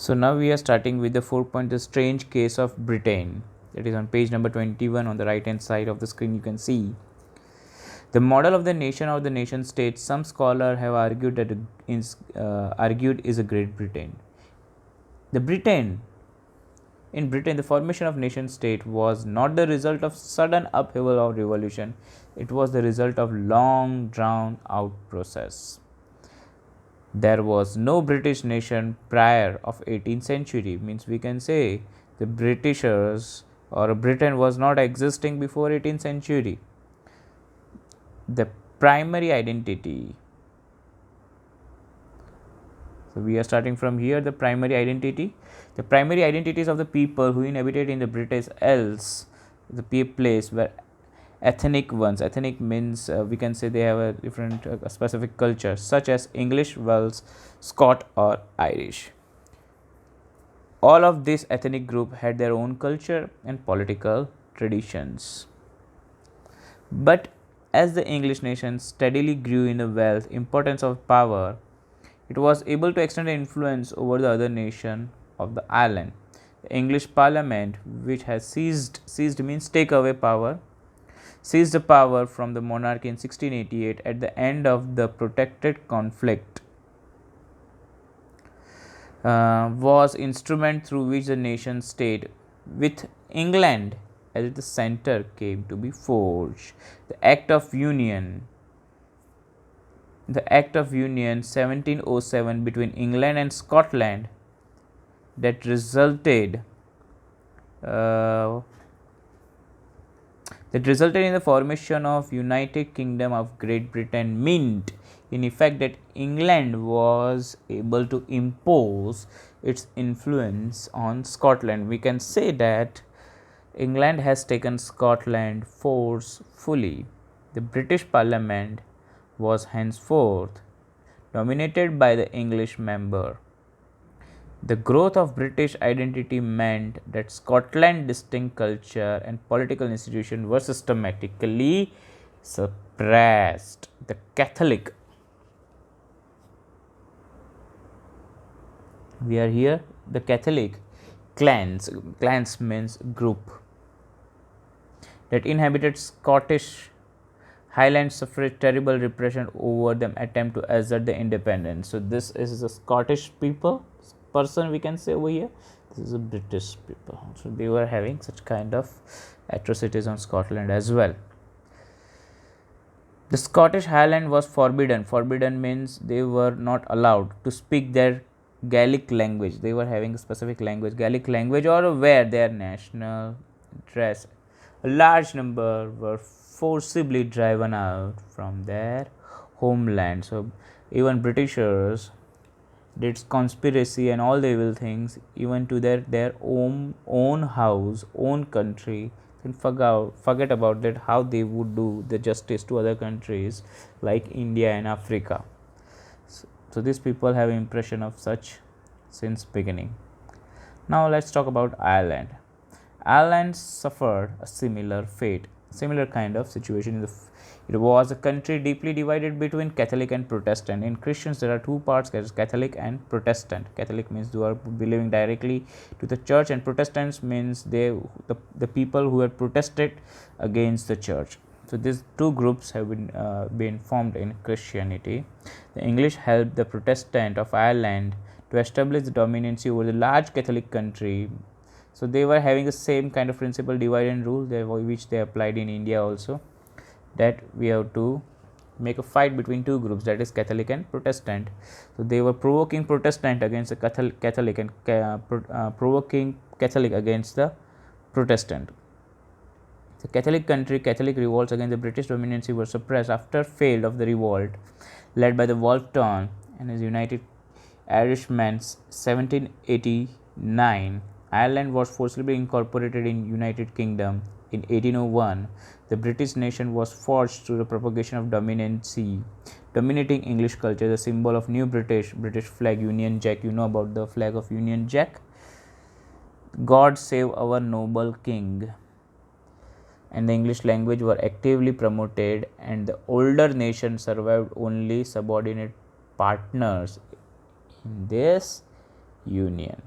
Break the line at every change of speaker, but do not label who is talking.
So now we are starting with the 4 point, the strange case of Britain. That is on page number 21 on the right hand side of the screen. You can see the model of the nation or the nation state. Some scholars have argued that is a Great Britain. The Britain In Britain, the formation of nation state was not the result of sudden upheaval or revolution. It was the result of long drawn out process. There was no British nation prior of 18th century, means we can say the Britishers or Britain was not existing before 18th century. The primary identity, so we are starting from here, the primary identities of the people who inhabited in the British else the place were ethnic ones. Ethnic means we can say they have a different specific culture, such as English, Welsh, Scot or Irish. All of this ethnic group had their own culture and political traditions. But as the English nation steadily grew in the wealth, importance of power, it was able to extend influence over the other nation of the island. The English Parliament, which has seized means take away power, seized the power from the monarch in 1688 at the end of the protracted conflict, was instrument through which the nation state with England as the center came to be forged. The Act of Union 1707 between England and Scotland that resulted in the formation of United Kingdom of Great Britain meant in effect that England was able to impose its influence on Scotland. We can say that England has taken Scotland forcefully. The British Parliament was henceforth dominated by the English member. The growth of British identity meant that Scotland's distinct culture and political institutions were systematically suppressed. The Catholic, we are here, the Catholic clans means group that inhabited Scottish Highlands suffered terrible repression over them attempt to assert the independence. So this is a Scottish person we can say over here. This is a British people. So they were having such kind of atrocities on Scotland as well. The Scottish Highland was forbidden. Forbidden means they were not allowed to speak their Gaelic language. They were having a specific language, Gaelic language, or wear their national dress. A large number were forcibly driven out from their homeland. So even Britishers did conspiracy and all the evil things even to their own house, own country, and forget about that how they would do the justice to other countries like India and Africa. So these people have impression of such since beginning. Now let's talk about Ireland. Ireland suffered a similar fate, similar kind of situation. It was a country deeply divided between Catholic and Protestant. In Christians, there are two parts: Catholic and Protestant. Catholic means you are believing directly to the church, and Protestants means the people who had protested against the church. So these two groups have been formed in Christianity. The English helped the Protestant of Ireland to establish the dominancy over the large Catholic country. So they were having the same kind of principle, divide and rule, which they applied in India also, that we have to make a fight between two groups, that is Catholic and Protestant. So they were provoking Protestant against the Catholic and provoking Catholic against the Protestant. The Catholic revolts against the British dominancy were suppressed after failed of the revolt led by the Wolfton and his United Irishmen 1789. Ireland was forcibly incorporated in United Kingdom in 1801. The British nation was forged through the propagation of dominating English culture. The symbol of new British flag, Union Jack. You know about the flag of Union Jack. God save our noble king. And the English language were actively promoted, and the older nation survived only subordinate partners in this Union.